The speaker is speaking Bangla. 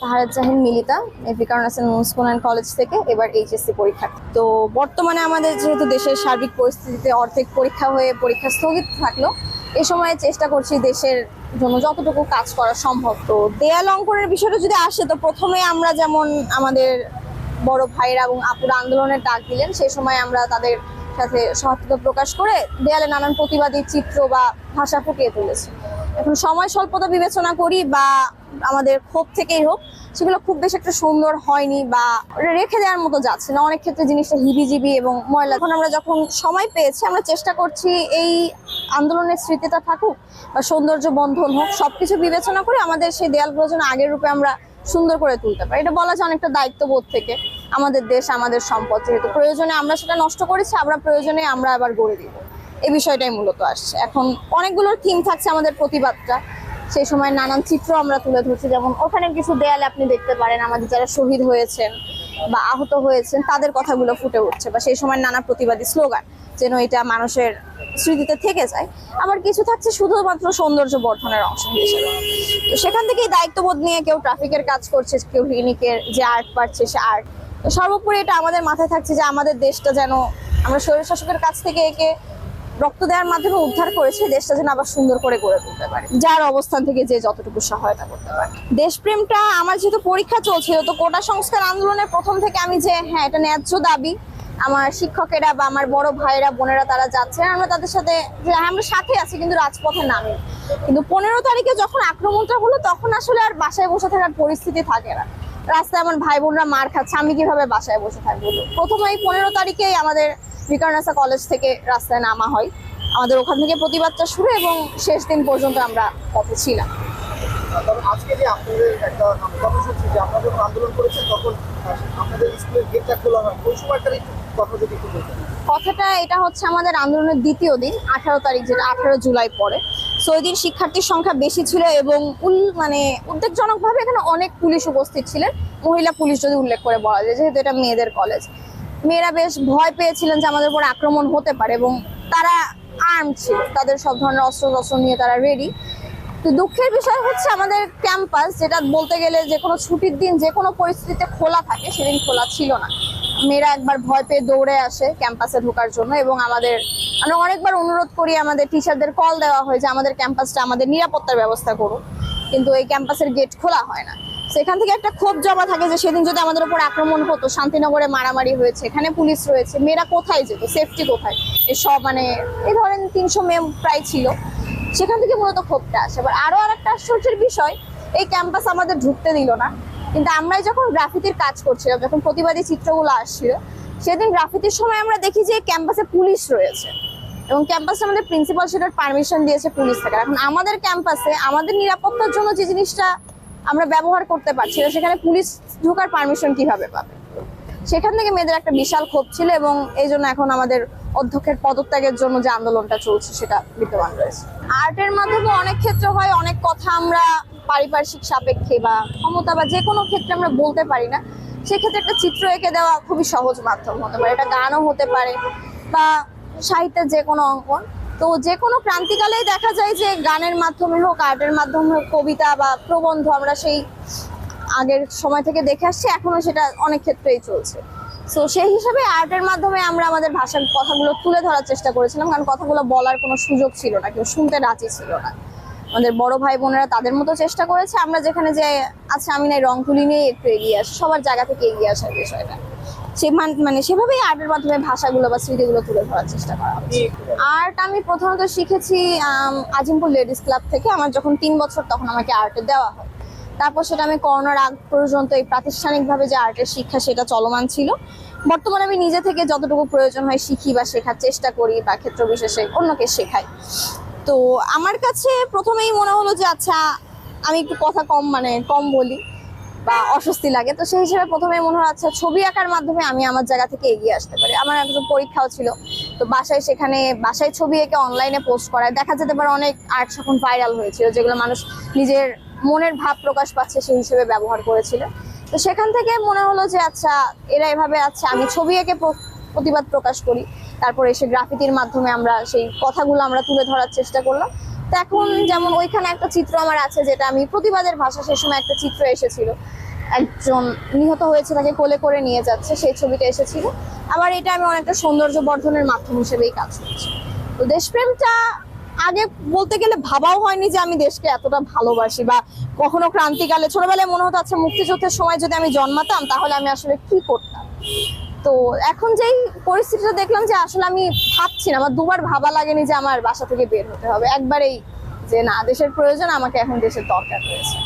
তাহার Jahin Militão এফিকারনাসেন school and college থেকে এবার এইচএসসি পরীক্ষা। তো বর্তমানে আমাদের যেহেতু দেশের সার্বিক পরিস্থিতিতে অর্ধেক পরীক্ষা হয়ে পরীক্ষা স্থগিত থাকলো, এই সময়ে চেষ্টা করছি দেশের জন্য যতটুকু কাজ করা সম্ভব। তো দেয়াল অঙ্কনের বিষয়টা যদি আসে, তো প্রথমে আমরা যেমন আমাদের বড় ভাইরা এবং আপুরা আন্দোলনের ডাক দিলেন, সেই সময় আমরা তাদের সাথে সহায়তা প্রকাশ করে দেয়ালে নানান প্রতিবাদী চিত্র বা ভাষা ফুটিয়ে তুলেছি। এখন সময় স্বল্পতা বিবেচনা করি বা আমাদের ক্ষোভ থেকেই হোক, সেগুলো খুব বেশি একটা সুন্দর হয়নি বা রেখে দেওয়ার মতো যাচ্ছে না। অনেক ক্ষেত্রে জিনিসটা হিবিজিবি এবং ময়লা। এখন আমরা যখন সময় পেয়েছি, আমরা চেষ্টা করছি এই আন্দোলনের স্মৃতিটা থাকুক বা সৌন্দর্য বন্ধন হোক, সবকিছু বিবেচনা করে আমাদের সেই দেয়ালগুলো যেন আগের রূপে আমরা সুন্দর করে তুলতে পারি। এটা বলা যায় অনেকটা দায়িত্ববোধ থেকে। আমাদের দেশ, আমাদের সম্পদ, যেহেতু প্রয়োজনে আমরা সেটা নষ্ট করেছি, প্রয়োজনে আমরা আবার গড়ে দিব, এই বিষয়টাই মূলত আসছে। এখন অনেকগুলো থিম থাকছে আমাদের প্রতিবাদটা, সেই সময় নানান চিত্র আমরা তুলে ধরছি। যেমন ওখানে কিছু দেয়ালে আপনি দেখতে পারেন আমাদের যারা শহীদ হয়েছেন বা আহত হয়েছেন তাদের কথাগুলো ফুটে উঠছে, বা সেই সময় নানা প্রতিবাদী স্লোগান, যেন এটা মানুষের স্মৃতিতে থেকে যায়। আবার কিছু থাকছে শুধুমাত্র সৌন্দর্য বর্ধনের অংশ হিসেবে। তো সেখান থেকেই দায়িত্ববোধ নিয়ে কেউ ট্রাফিকের কাজ করছে, কেউ ক্লিনিকের যে আর্ট পাচ্ছে সে আর্ট। তো সর্বোপরি এটা আমাদের মাথায় থাকছে যে আমাদের দেশটা যেন আমরা স্বৈর শাসকের কাছ থেকে একে রক্ত দেওয়ার মাধ্যমে উদ্ধার করেছে, দেশটা যেন আবার সুন্দর করে গড়ে তুলতে পারে, যার অবস্থান থেকে যে যতটুকু সহায়তা করতে পারে। দেশপ্রেমটা আমার যেহেতু পরীক্ষা চলছিল, তো কোটা সংস্কার আন্দোলনের প্রথম থেকে আমি যে হ্যাঁ এটা ন্যায্য দাবি, আমার শিক্ষকেরা বা আমার বড় ভাইরা বোনেরা তারা যাচ্ছেন, আমরা তাদের সাথে যে আমরা সাথে আছি, কিন্তু রাজপথে নামি। কিন্তু 15 তারিখে যখন আক্রমণটা হলো, তখন আসলে আর বাসায় বসে থাকার পরিস্থিতি থাকে না। রাস্তায় আমার ভাই বোনরা মার খাচ্ছে, আমি কিভাবে বাসায় বসে থাকবো? প্রথমে এই 15 তারিখেই আমাদের ভিকারুননিসা কলেজ থেকে রাস্তায় নামা হয়। আমাদের ওখান থেকে প্রতিবাদটা শুরু এবং শেষ দিন পর্যন্ত আমরা পথে ছিলাম। আজকে যে আপনাদের একটা কর্মসূচি যে আপনারা যখন আন্দোলন করেছেন তখন আপনাদের স্কুলের গেটটা খোলা হয়, ওই সময়টার কথা যদি একটু বলতেন। কথাটা এটা হচ্ছে আমাদের আন্দোলনের দ্বিতীয় দিন, 18 তারিখ, যেটা 18 জুলাই পরে। সো ওই দিন শিক্ষার্থীর সংখ্যা বেশি ছিল এবং উদ্বেগজনকভাবে এখানে অনেক পুলিশ উপস্থিত ছিলেন, মহিলা পুলিশ যদি উল্লেখ করে বলা যায়, যেহেতু এটা মেয়েদের কলেজ। মেয়েরা বেশ ভয় পেয়েছিলেন যে আমাদের উপর আক্রমণ হতে পারে এবং তারা আর্ম ছিল, তাদের সব ধরনের অস্ত্র নিয়ে তারা রেডি। তো দুঃখের বিষয় হচ্ছে আমাদের ক্যাম্পাস, যেটা বলতে গেলে যে কোনো ছুটির দিন যে কোনো পরিস্থিতিতে খোলা থাকে, সেদিন খোলা ছিল না। মেয়েরা একবার ভয় পেয়ে দৌড়ে আসে ক্যাম্পাসে ঢোকার জন্য এবং আমরা অনেকবার অনুরোধ করি, আমাদের টিচারদের কল দেওয়া হয় যে আমাদের ক্যাম্পাসটা আমাদের নিরাপত্তার ব্যবস্থা করুন, কিন্তু এই ক্যাম্পাসের গেট খোলা হয় না। সেখান থেকে একটা ক্ষোভ জমা থাকে যে সেদিন যদি আমাদের উপর আক্রমণ হতো, শান্তিনগরে মারামারি হয়েছে, এখানে পুলিশ রয়েছে, মেয়েরা কোথায় যেত, সেফটি কোথায়? এসব এই ধরেন 300 মেয়ে প্রায় ছিল, সেখান থেকে মূলত ক্ষোভটা আসে। এবার আরো আরেকটা আশ্চর্যের বিষয়, এই ক্যাম্পাস আমাদের ঢুকতে দিল না, কিন্তু আমরাই যখন গ্রাফিতির কাজ করছিলাম, যখন প্রতিবাদী চিত্রগুলো আসছিল, সেদিন গ্রাফিতির সময় আমরা দেখি যে ক্যাম্পাসে পুলিশ রয়েছে এবং ক্যাম্পাসে আমাদের প্রিন্সিপাল সেটার পারমিশন দিয়েছে পুলিশ থেকে। এখন আমাদের ক্যাম্পাসে আমাদের নিরাপত্তার জন্য যে জিনিসটা আমরা ব্যবহার করতে পারছি না, সেখানে পুলিশ ঢোকার পারমিশন কিভাবে পাবে? সেখান থেকে মেয়েদের একটা বিশাল ক্ষোভ ছিল এবং এই জন্য এখন আমাদের অধ্যক্ষের পদত্যাগের জন্য যে আন্দোলনটা চলছে সেটা বিদ্যমান রয়েছে। আর্টের মাধ্যমে অনেক ক্ষেত্রে হয়, অনেক কথা আমরা পারিপার্শ্বিক সাপেক্ষে বা ক্ষমতা বা যে কোনো ক্ষেত্রে আমরা বলতে পারি না, সেক্ষেত্রে একটা চিত্র এঁকে দেওয়া খুবই সহজ মাধ্যম হতে পারে। এটা গানও হতে পারে বা সাহিত্যের যে কোনো অঙ্কন। তো যে কোনো ক্রান্তিকালেই দেখা যায় যে গানের মাধ্যমে হোক, আর্টের মাধ্যমে হোক, কবিতা বা প্রবন্ধ আমরা সেই আগের সময় থেকে দেখে আসছি, এখনো সেটা অনেক ক্ষেত্রেই চলছে। সো সেই হিসাবে আর্টের মাধ্যমে আমরা আমাদের ভাষার কথাগুলো তুলে ধরার চেষ্টা করেছিলাম, কারণ কথাগুলো বলার কোনো সুযোগ ছিল না, কেউ শুনতে রাজি ছিল না। আমাদের বড় ভাই বোনেরা তাদের মতো চেষ্টা করেছে, আমরা যেখানে যে আচ্ছা আমি না রং তুলি নিয়ে একটু এগিয়ে আসি, সবার জায়গা থেকে এগিয়ে আসার বিষয়টা সেভাবেই আর্টের মাধ্যমে ভাষাগুলো বা স্মৃতিগুলো তুলে ধরার চেষ্টা করা হচ্ছে। আর্ট আমি প্রথমত শিখেছি আজিমপুর লেডিস ক্লাব থেকে। আমার যখন 3 বছর, তখন আমাকে আর্টে দেওয়া হয়। তারপর সেটা আমি করোনার আগ পর্যন্ত এই প্রাতিষ্ঠানিকভাবে যে আর্টের শিক্ষা সেটা চলমান ছিল। বর্তমানে আমি নিজে থেকে যতটুকু প্রয়োজন হয় শিখি বা শেখার চেষ্টা করি বা ক্ষেত্র বিশেষে অন্যকে শেখাই। তো আমার কাছে প্রথমেই মনে হলো যে আচ্ছা আমি একটু কথা কম বলি বা অস্বস্তি লাগে, তো সেই হিসেবে প্রথমে মনে হয় আচ্ছা ছবি আঁকার মাধ্যমে আমি আমার জায়গা থেকে এগিয়ে আসতে পারি। আমার একজন পরীক্ষাও ছিল, তো বাসায় ছবি এঁকে অনলাইনে পোস্ট করায় দেখা যেতে পারে অনেক আর্ট এখন ভাইরাল হয়েছিল, যেগুলো মানুষ নিজের মনের ভাব প্রকাশ পাচ্ছে সেই হিসেবে ব্যবহার করেছিল। তো সেখান থেকে মনে হলো যে আচ্ছা এরা এভাবে আছে, আমি ছবি এঁকে প্রতিবাদ প্রকাশ করি। তারপর এসে গ্রাফিতির মাধ্যমে আমরা সেই কথাগুলো আমরা তুলে ধরার চেষ্টা করলাম। তো এখন যেমন ওইখানে একটা চিত্র আমার আছে, যেটা আমি প্রতিবাদের ভাষা, সেই সময় একটা চিত্র এসেছিল, একজন নিহত হয়েছে, তাকে কোলে করে নিয়ে যাচ্ছে, সেই ছবিটা এসেছিল। আবার এটা আমি অনেকটা সৌন্দর্য বর্ধনের মাধ্যম হিসেবেই কাজ করছি। তো দেশপ্রেমটা আগে বলতে গেলে ভাবাও হয়নি যে আমি দেশকে এতটা ভালোবাসি, বা কখনো ক্রান্তিকালে ছোটবেলায় মনে হতো আচ্ছা মুক্তিযুদ্ধের সময় যদি আমি জন্মাতাম তাহলে আমি আসলে কি করতাম। তো এখন যেই পরিস্থিতিটা দেখলাম যে আসলে আমি থাকছি না, আমার দুবার ভাবা লাগেনি যে আমার বাসা থেকে বের হতে হবে, একবারেই যে না, দেশের প্রয়োজন, আমাকে এখন দেশের দরকার রয়েছে।